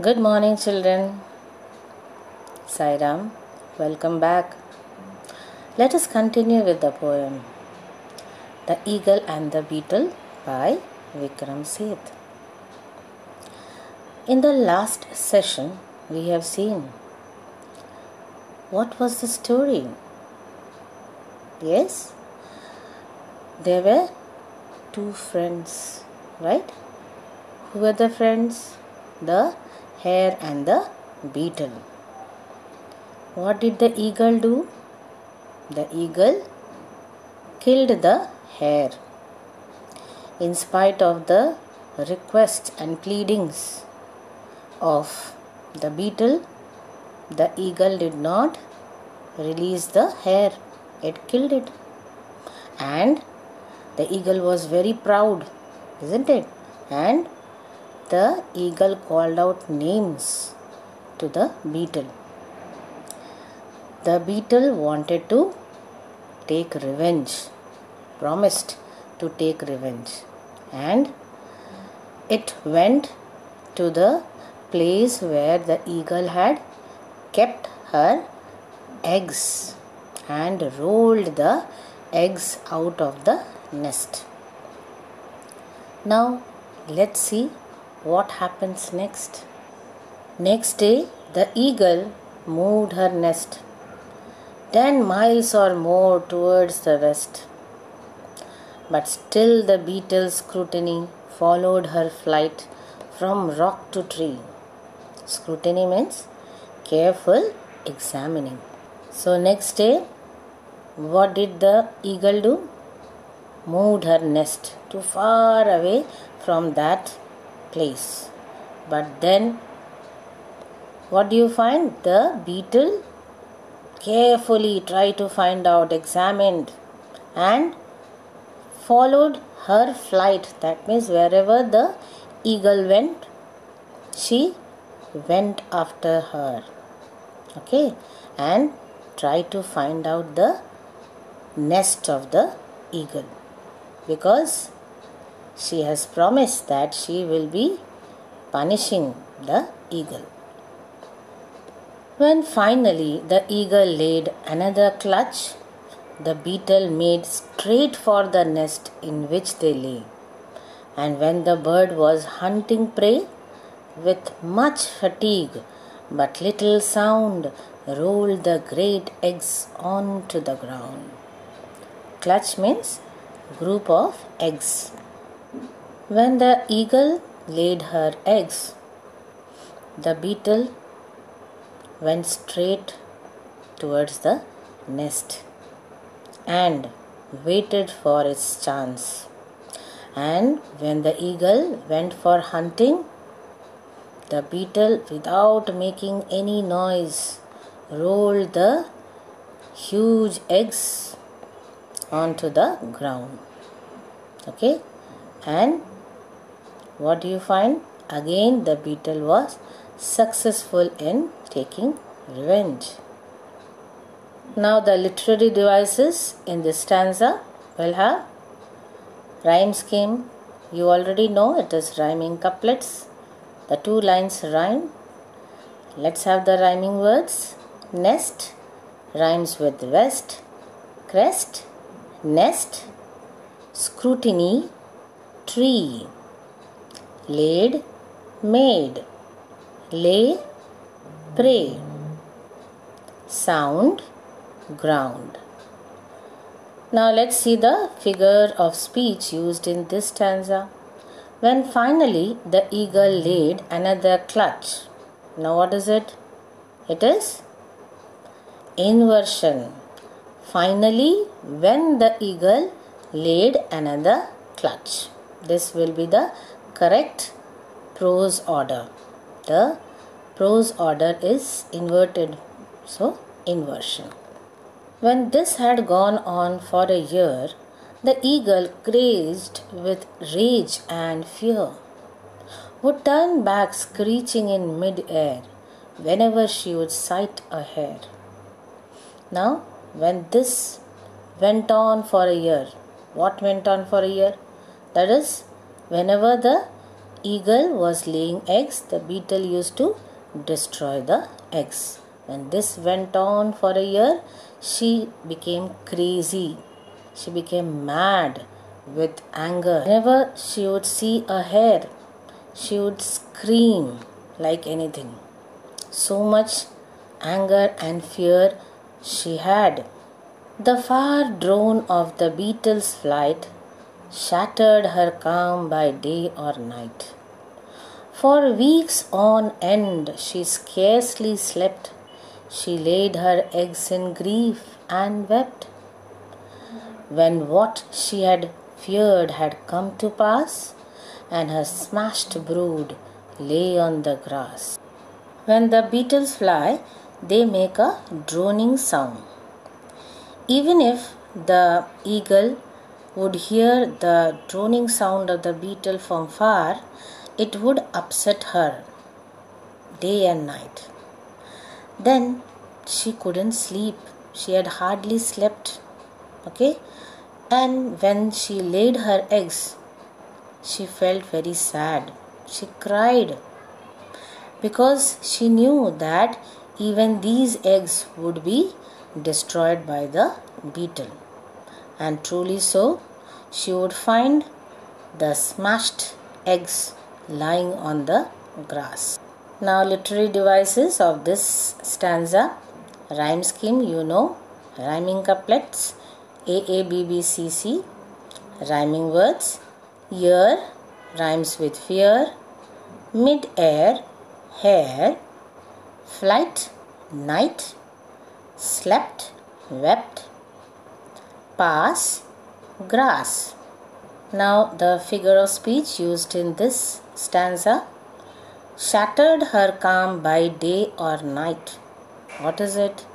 Good morning, children. Sai Ram, welcome back. Let us continue with the poem The Eagle and the Beetle by Vikram Seth. In the last session, we have seen what was the story. Yes, there were two friends, right? Who were the friends? The hare and the beetle. What did the eagle do? The eagle killed the hare. In spite of the requests and pleadings of the beetle, the eagle did not release the hare. It killed it. And the eagle was very proud, isn't it? And the eagle called out names to the beetle. The beetle wanted to take revenge, promised to take revenge, and it went to the place where the eagle had kept her eggs and rolled the eggs out of the nest. Now let's see what happens next. Next day, the eagle moved her nest 10 miles or more towards the west. But still the beetle's scrutiny followed her flight from rock to tree. Scrutiny means careful examining. So next day, what did the eagle do? Moved her nest too far away from that place. But then, what do you find? The beetle carefully tried to find out, examined, and followed her flight. That means wherever the eagle went, she went after her. Okay, and tried to find out the nest of the eagle, because she has promised that she will be punishing the eagle. When finally the eagle laid another clutch, the beetle made straight for the nest in which they lay. And when the bird was hunting prey, with much fatigue but little sound, rolled the great eggs onto the ground. Clutch means group of eggs. When the eagle laid her eggs, the beetle went straight towards the nest and waited for its chance. And when the eagle went for hunting, the beetle, without making any noise, rolled the huge eggs onto the ground. Okay, and what do you find? Again, the beetle was successful in taking revenge. Now the literary devices in this stanza will have rhyme scheme. You already know it is rhyming couplets. The two lines rhyme. Let's have the rhyming words. Nest rhymes with west, crest, nest, scrutiny, tree, laid, made, lay, pray, sound, ground. Now let's see the figure of speech used in this stanza. When finally the eagle laid another clutch. Now what is it? It is inversion. Finally, when the eagle laid another clutch. This will be the correct prose order. The prose order is inverted, so inversion. When this had gone on for a year, the eagle, crazed with rage and fear, would turn back screeching in mid-air whenever she would sight a hare. Now, when this went on for a year, what went on for a year? That is, whenever the eagle was laying eggs, the beetle used to destroy the eggs. When this went on for a year, she became crazy. She became mad with anger. Whenever she would see a hare, she would scream like anything. So much anger and fear she had. The far drone of the beetle's flight shattered her calm by day or night. For weeks on end she scarcely slept. She laid her eggs in grief and wept. When what she had feared had come to pass, and her smashed brood lay on the grass. When the beetles fly, they make a droning sound. Even if the eagle would hear the droning sound of the beetle from far, it would upset her day and night. Then she couldn't sleep. She had hardly slept. Okay? And when she laid her eggs, she felt very sad. She cried because she knew that even these eggs would be destroyed by the beetle. And truly so, she would find the smashed eggs lying on the grass. Now, literary devices of this stanza. Rhyme scheme, you know. Rhyming couplets, AABBCC. Rhyming words. Year rhymes with fear. Mid-air, hair. Flight, night. Slept, wept. Pass, grass. Now the figure of speech used in this stanza. Shattered her calm by day or night. What is it?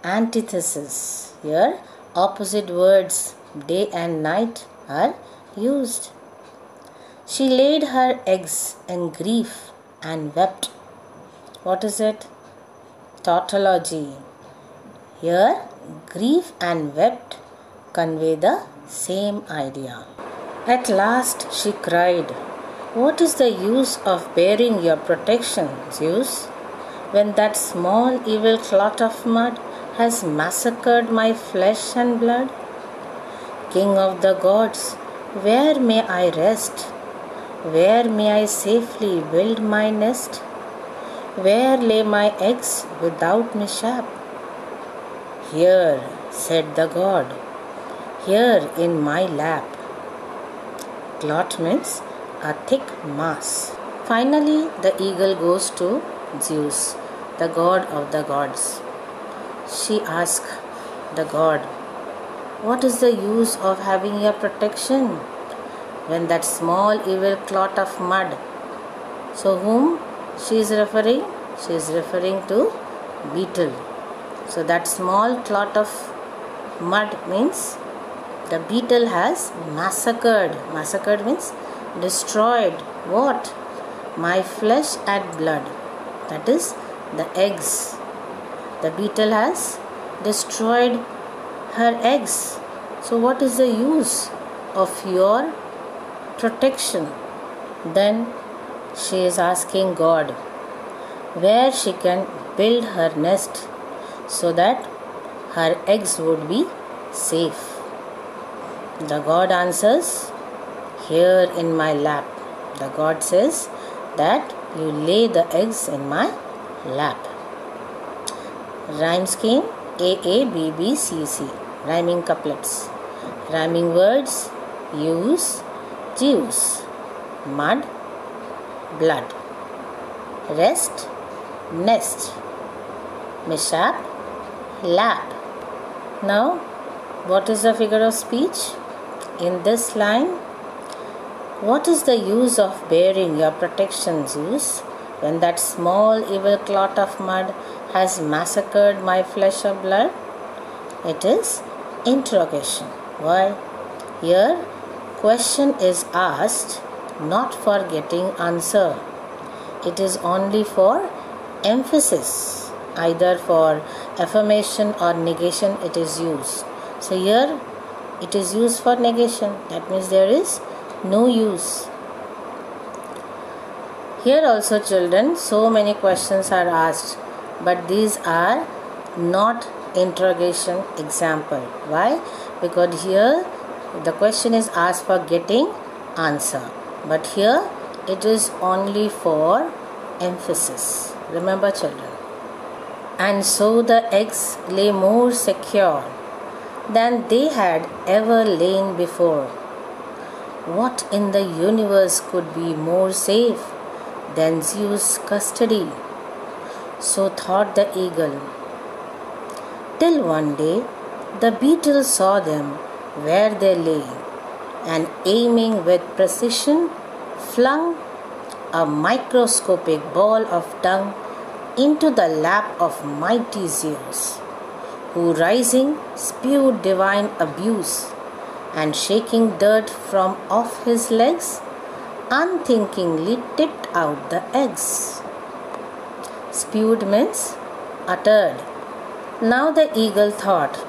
Antithesis. Here opposite words day and night are used. She laid her eggs in grief and wept. What is it? Tautology. Here grief and wept convey the same idea. At last she cried, "What is the use of bearing your protection, Zeus, when that small evil clot of mud has massacred my flesh and blood? King of the gods, where may I rest? Where may I safely build my nest? Where lay my eggs without mishap?" "Here," said the god, "here in my lap." Clot means a thick mass. Finally, the eagle goes to Zeus, the god of the gods. She asks the god, "What is the use of having your protection when that small evil clot of mud?" So whom she is referring? She is referring to beetle. So that small clot of mud means the beetle has massacred. Massacred means destroyed. What? My flesh and blood. That is the eggs. The beetle has destroyed her eggs. So what is the use of your protection? Then she is asking God where she can build her nest so that her eggs would be safe. The God answers, "Here in my lap." The God says that you lay the eggs in my lap. Rhyme scheme AABBCC. Rhyming couplets. Rhyming words. Use, juice, mud, blood. Rest, nest, mishap, lap. Now, what is the figure of speech? In this line, what is the use of bearing your protection, Zeus, when that small evil clot of mud has massacred my flesh and blood? It is interrogation. Why? Here, question is asked not for getting answer. It is only for emphasis. Either for affirmation or negation it is used. So here it is used for negation. That means there is no use. Here also, children, so many questions are asked, but these are not interrogation example. Why? Because here the question is asked for getting answer, but here it is only for emphasis. Remember, children. And so the eggs lay more secure than they had ever lain before. What in the universe could be more safe than Zeus' custody? So thought the eagle. Till one day the beetle saw them where they lay, and aiming with precision, flung a microscopic ball of dung into the lap of mighty Zeus, who rising spewed divine abuse, and shaking dirt from off his legs, unthinkingly tipped out the eggs. Spewed means uttered. Now the eagle thought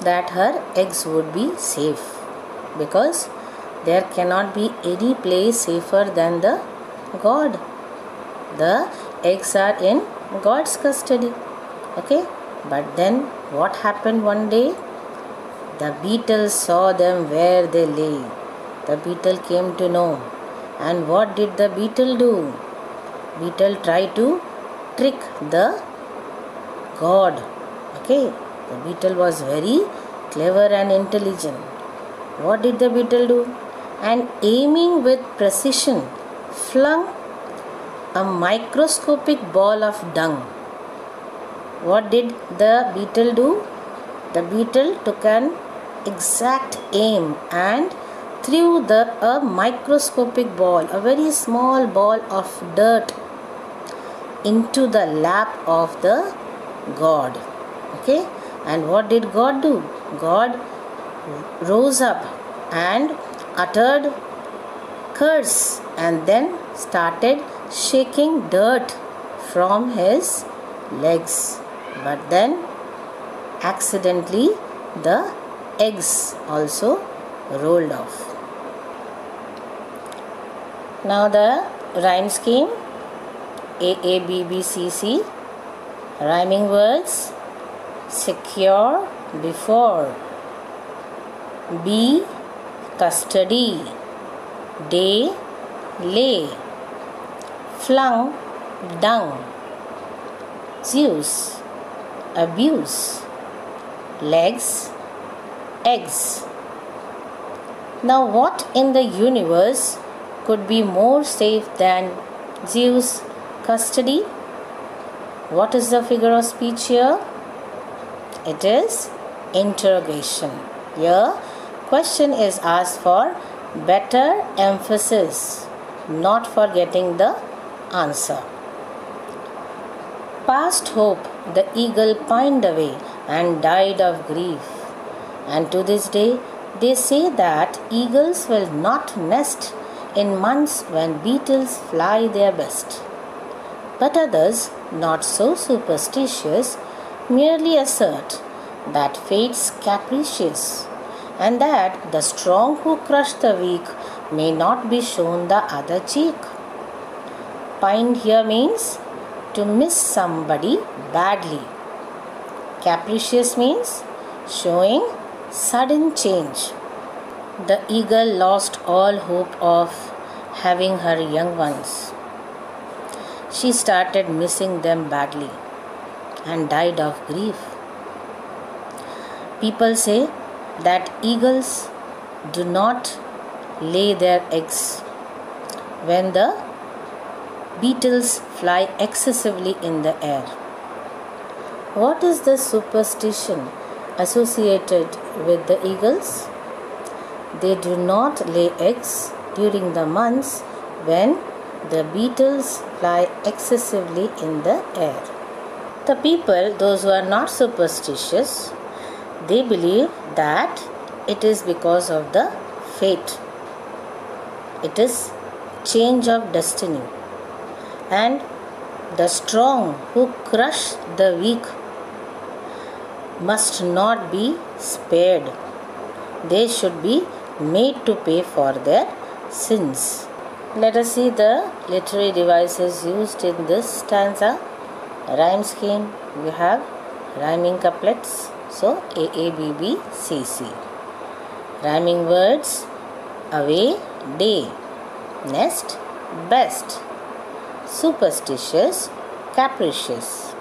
that her eggs would be safe, because there cannot be any place safer than the God. The eggs are in God's custody. Okay? But then what happened one day? The beetle saw them where they lay. The beetle came to know. And what did the beetle do? Beetle tried to trick the God. Okay? The beetle was very clever and intelligent. What did the beetle do? And aiming with precision, flung a microscopic ball of dung. What did the beetle do? The beetle took an exact aim and threw a microscopic ball, a very small ball of dirt, into the lap of the God. Okay? And what did God do? God rose up and uttered curse and then started shaking dirt from his legs. But then accidentally the eggs also rolled off. Now the rhyme scheme: AABBCC. Rhyming words: secure, before; B, custody; day, lay; flung, dung; Zeus, abuse; legs, eggs. Now what in the universe could be more safe than Zeus' custody? What is the figure of speech here? It is interrogation. Here question is asked for better emphasis, not for getting the answer. Past hope the eagle pined away and died of grief. And to this day they say that eagles will not nest in months when beetles fly their best. But others, not so superstitious, merely assert that fate's capricious, and that the strong who crush the weak may not be shown the other cheek. Pined here means to miss somebody badly. Capricious means showing sudden change. The eagle lost all hope of having her young ones. She started missing them badly and died of grief. People say that eagles do not lay their eggs when the beetles fly excessively in the air. What is the superstition associated with the eagles? They do not lay eggs during the months when the beetles fly excessively in the air. The people, those who are not superstitious, they believe that it is because of the fate. It is change of destiny. And the strong who crush the weak must not be spared. They should be made to pay for their sins. Let us see the literary devices used in this stanza. Rhyme scheme, you have rhyming couplets, so A, A, B, B, C, C. Rhyming words, away, day, nest, best, superstitious, capricious,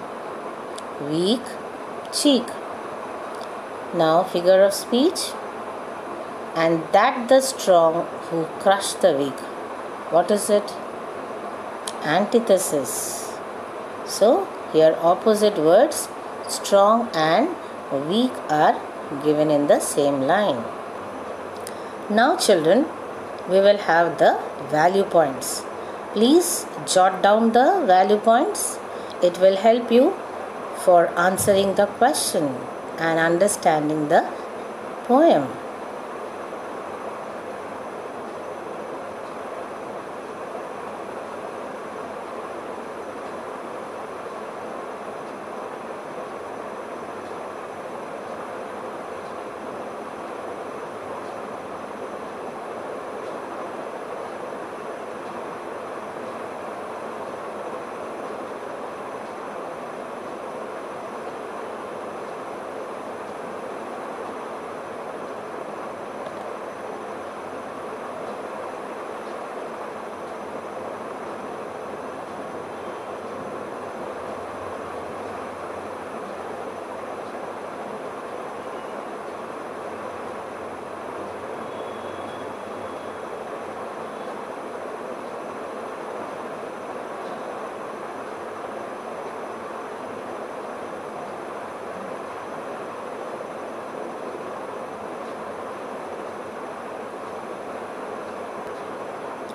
weak, cheek. Now figure of speech, and that the strong who crush the weak. What is it? Antithesis. So here opposite words, strong and weak, are given in the same line. Now children, we will have the value points. Please jot down the value points. It will help you for answering the question and understanding the poem.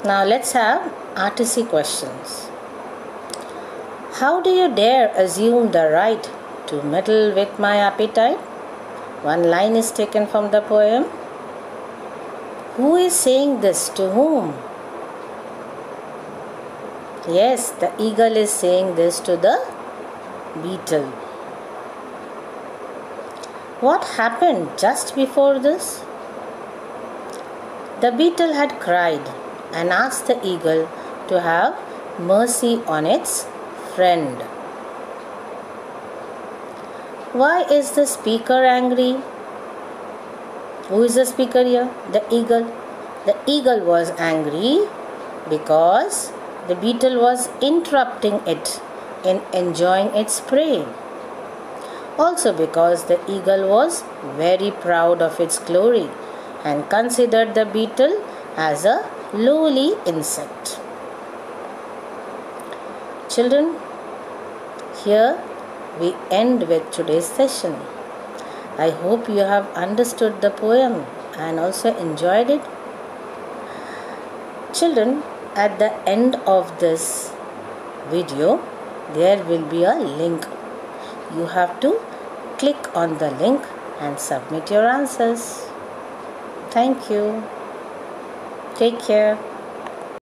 Now let's have RTC questions. How do you dare assume the right to meddle with my appetite? One line is taken from the poem. Who is saying this to whom? Yes, the eagle is saying this to the beetle. What happened just before this? The beetle had cried and asked the eagle to have mercy on its friend. Why is the speaker angry? Who is the speaker here? The eagle. The eagle was angry because the beetle was interrupting it in enjoying its prey. Also because the eagle was very proud of its glory and considered the beetle as a lowly insect. Children, here we end with today's session. I hope you have understood the poem and also enjoyed it. Children, at the end of this video, there will be a link. You have to click on the link and submit your answers. Thank you. Take care.